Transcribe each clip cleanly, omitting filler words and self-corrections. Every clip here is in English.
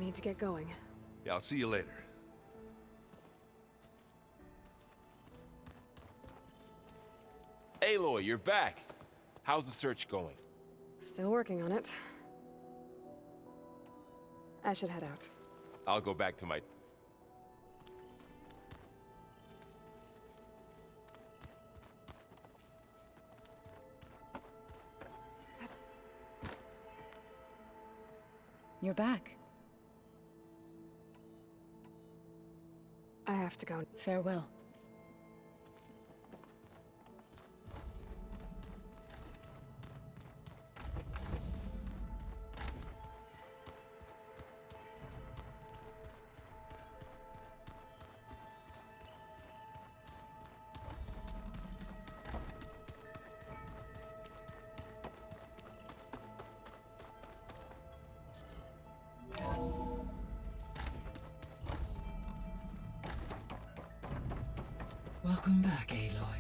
need to get going. Yeah, I'll see you later. Aloy, you're back. How's the search going? Still working on it. I should head out. I'll go back to my... You're back. I have to go. Farewell. Welcome back, Aloy.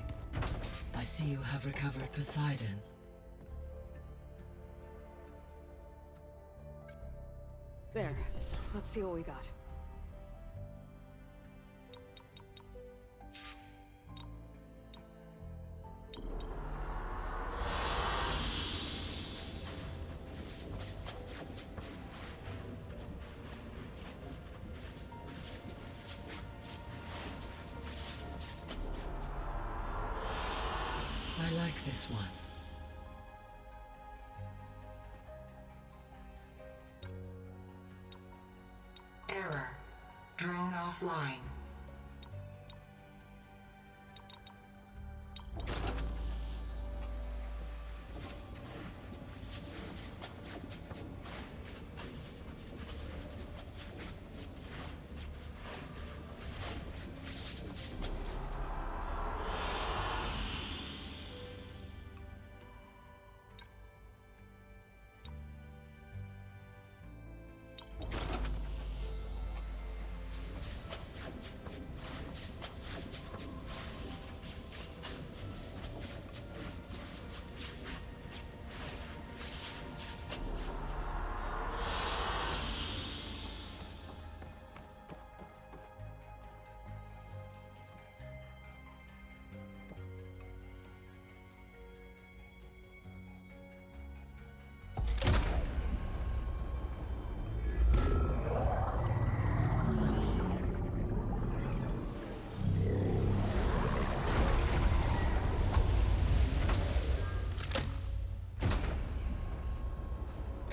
I see you have recovered Poseidon. There. Let's see what we got. I like this one. Error. Drone offline.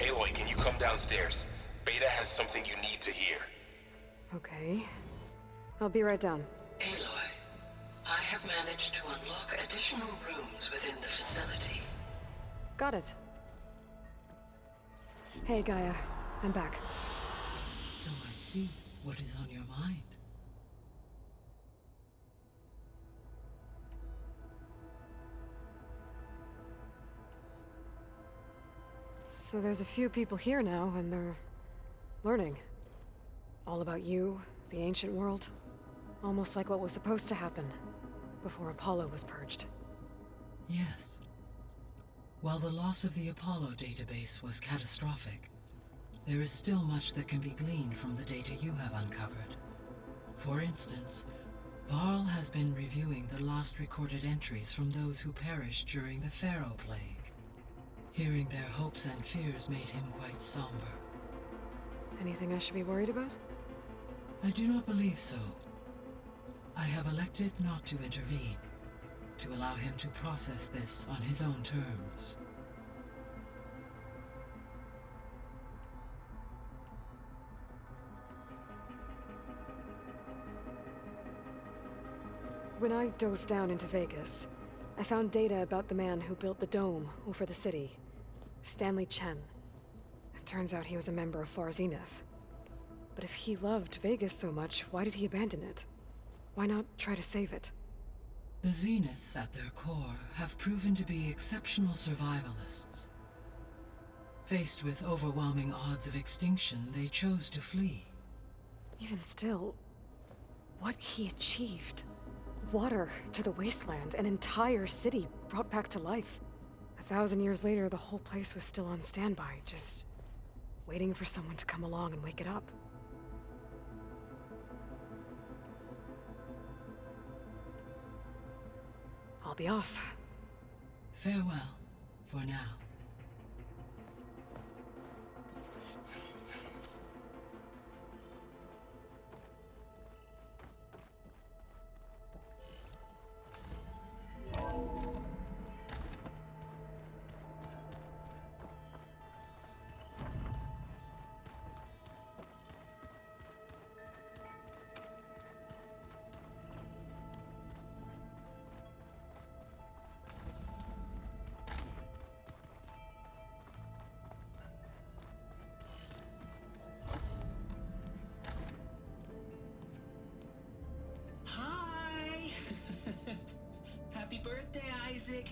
Aloy, can you come downstairs? Beta has something you need to hear. Okay. I'll be right down. Aloy, I have managed to unlock additional rooms within the facility. Got it. Hey, Gaia. I'm back. So I see what is on your mind. So there's a few people here now, and they're learning. All about you, the ancient world. Almost like what was supposed to happen before Apollo was purged. Yes. While the loss of the Apollo database was catastrophic, there is still much that can be gleaned from the data you have uncovered. For instance, Varl has been reviewing the last recorded entries from those who perished during the Pharaoh Plague. Hearing their hopes and fears made him quite somber. Anything I should be worried about? I do not believe so. I have elected not to intervene, to allow him to process this on his own terms. When I dove down into Vegas, I found data about the man who built the dome over the city, Stanley Chen. It turns out he was a member of Far Zenith. But if he loved Vegas so much, why did he abandon it? Why not try to save it? The Zeniths, at their core, have proven to be exceptional survivalists. Faced with overwhelming odds of extinction, they chose to flee. Even still, what he achieved. Water to the wasteland, an entire city brought back to life. 1,000 years later, the whole place was still on standby, just waiting for someone to come along and wake it up. I'll be off. Farewell, for now. Hi! Happy birthday, Isaac.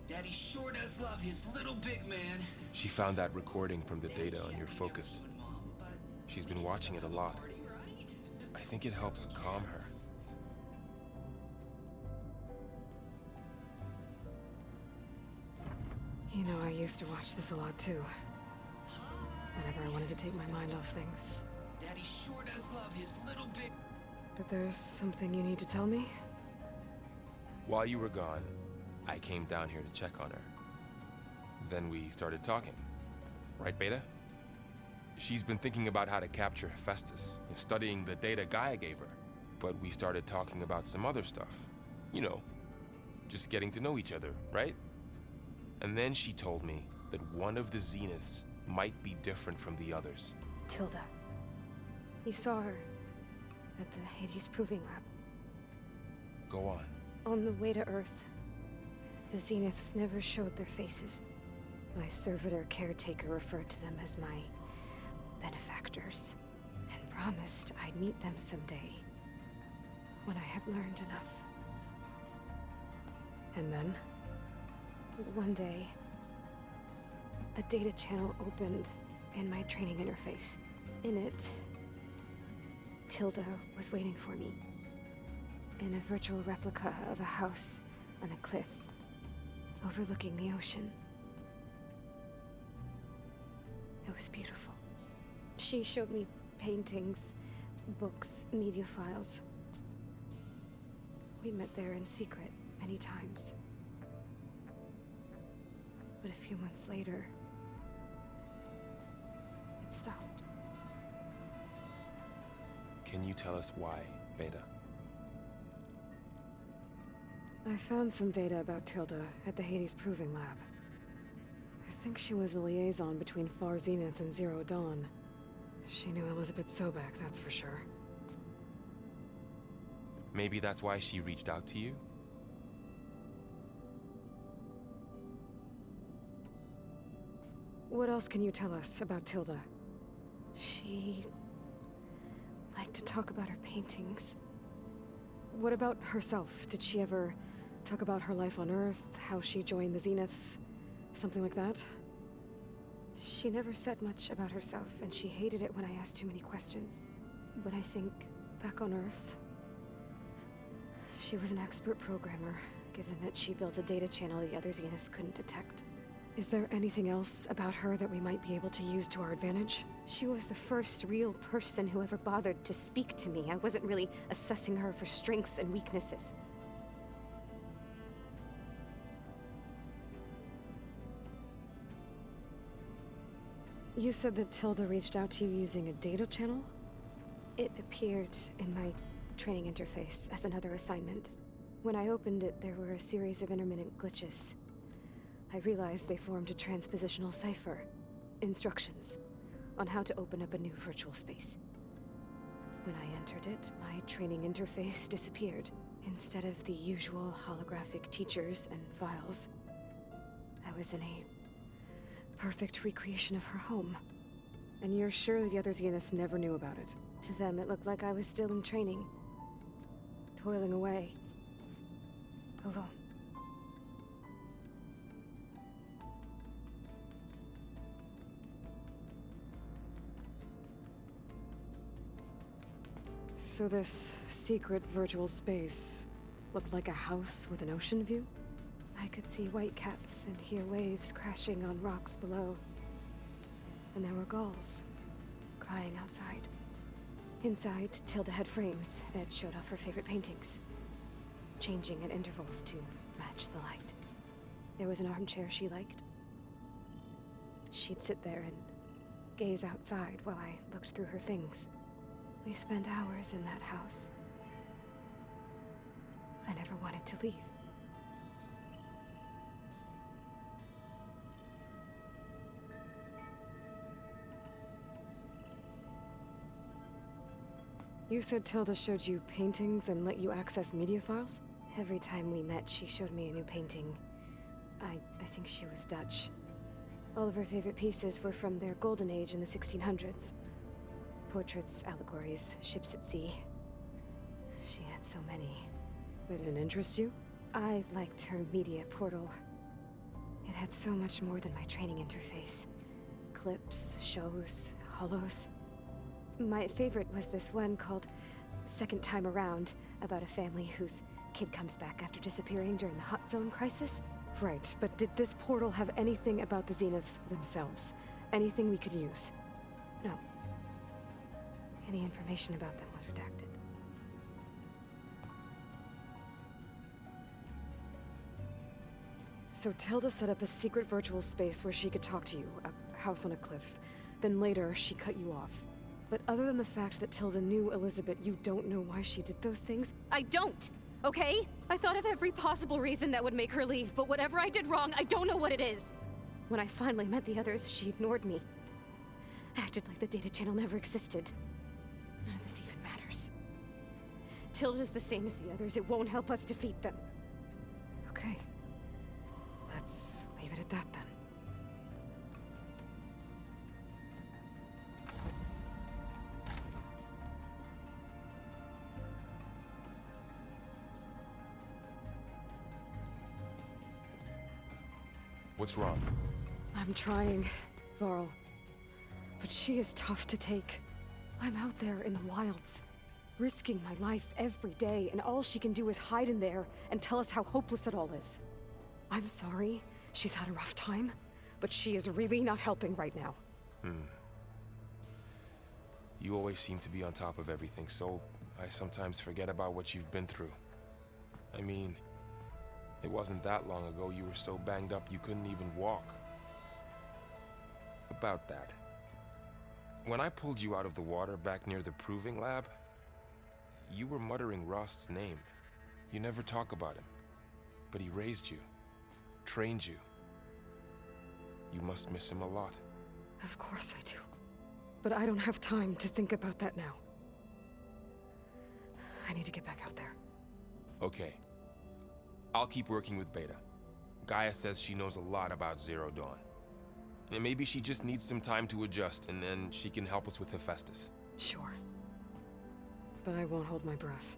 Daddy sure does love his little big man. She found that recording from the data on your focus. She's been watching it a lot. I think it helps calm her. You know, I used to watch this a lot too. Whenever I wanted to take my mind off things. Daddy sure does love his little big... But there's something you need to tell me? While you were gone, I came down here to check on her. Then we started talking. Right, Beta? She's been thinking about how to capture Hephaestus, studying the data Gaia gave her. But we started talking about some other stuff. You know, just getting to know each other, right? And then she told me that one of the Zeniths might be different from the others. Tilda. You saw her at the Hades Proving Lab. Go on. On the way to Earth, the Zeniths never showed their faces. My servitor caretaker referred to them as my benefactors, and promised I'd meet them someday, when I had learned enough. And then, one day, a data channel opened in my training interface. In it, Tilda was waiting for me, in a virtual replica of a house on a cliff, overlooking the ocean. It was beautiful. She showed me paintings, books, media files. We met there in secret many times. But a few months later, it stopped. Can you tell us why, Beta? I found some data about Tilda at the Hades Proving Lab. I think she was the liaison between Far Zenith and Zero Dawn. She knew Elizabeth Sobek, that's for sure. Maybe that's why she reached out to you? What else can you tell us about Tilda? She liked to talk about her paintings. What about herself? Did she ever talk about her life on Earth, how she joined the Zeniths, something like that? She never said much about herself, and she hated it when I asked too many questions. But I think, back on Earth, she was an expert programmer, given that she built a data channel the other Zeniths couldn't detect. Is there anything else about her that we might be able to use to our advantage? She was the first real person who ever bothered to speak to me. I wasn't really assessing her for strengths and weaknesses. You said that Tilda reached out to you using a data channel? It appeared in my training interface as another assignment. When I opened it, there were a series of intermittent glitches. I realized they formed a transpositional cipher. Instructions on how to open up a new virtual space. When I entered it, my training interface disappeared. Instead of the usual holographic teachers and files, I was in a perfect recreation of her home. And you're sure the other Zeniths never knew about it? To them, it looked like I was still in training. Toiling away. Alone. So this secret virtual space looked like a house with an ocean view? I could see whitecaps and hear waves crashing on rocks below. and there were gulls crying outside. Inside, Tilda had frames that showed off her favorite paintings, changing at intervals to match the light. There was an armchair she liked. She'd sit there and gaze outside while I looked through her things. We spent hours in that house. I never wanted to leave. You said Tilda showed you paintings and let you access media files? Every time we met, she showed me a new painting. I think she was Dutch. All of her favorite pieces were from their golden age in the 1600s. Portraits, allegories, ships at sea. She had so many. They didn't interest you? I liked her media portal. It had so much more than my training interface. Clips, shows, holos. My favorite was this one called Second Time Around, about a family whose kid comes back after disappearing during the Hot Zone crisis. Right, but did this portal have anything about the Zeniths themselves? Anything we could use? No. Any information about them was redacted. So Tilda set up a secret virtual space where she could talk to you, a house on a cliff. Then later, she cut you off. But other than the fact that Tilda knew Elizabeth, you don't know why she did those things? I don't! Okay? I thought of every possible reason that would make her leave, but whatever I did wrong, I don't know what it is. When I finally met the others, she ignored me. Acted like the data channel never existed. None of this even matters. Tilda's the same as the others. It won't help us defeat them. Okay. Let's leave it at that then. What's wrong? I'm trying, Varl. But she is tough to take. I'm out there in the wilds, risking my life every day, and all she can do is hide in there and tell us how hopeless it all is. I'm sorry, she's had a rough time, but she is really not helping right now. You always seem to be on top of everything, so I sometimes forget about what you've been through. I mean, it wasn't that long ago you were so banged up you couldn't even walk. About that. When I pulled you out of the water back near the proving lab, you were muttering Rost's name. You never talk about him. But he raised you, trained you. You must miss him a lot. Of course I do. But I don't have time to think about that now. I need to get back out there. Okay. I'll keep working with Beta. Gaia says she knows a lot about Zero Dawn. And maybe she just needs some time to adjust, and then she can help us with Hephaestus. Sure. But I won't hold my breath.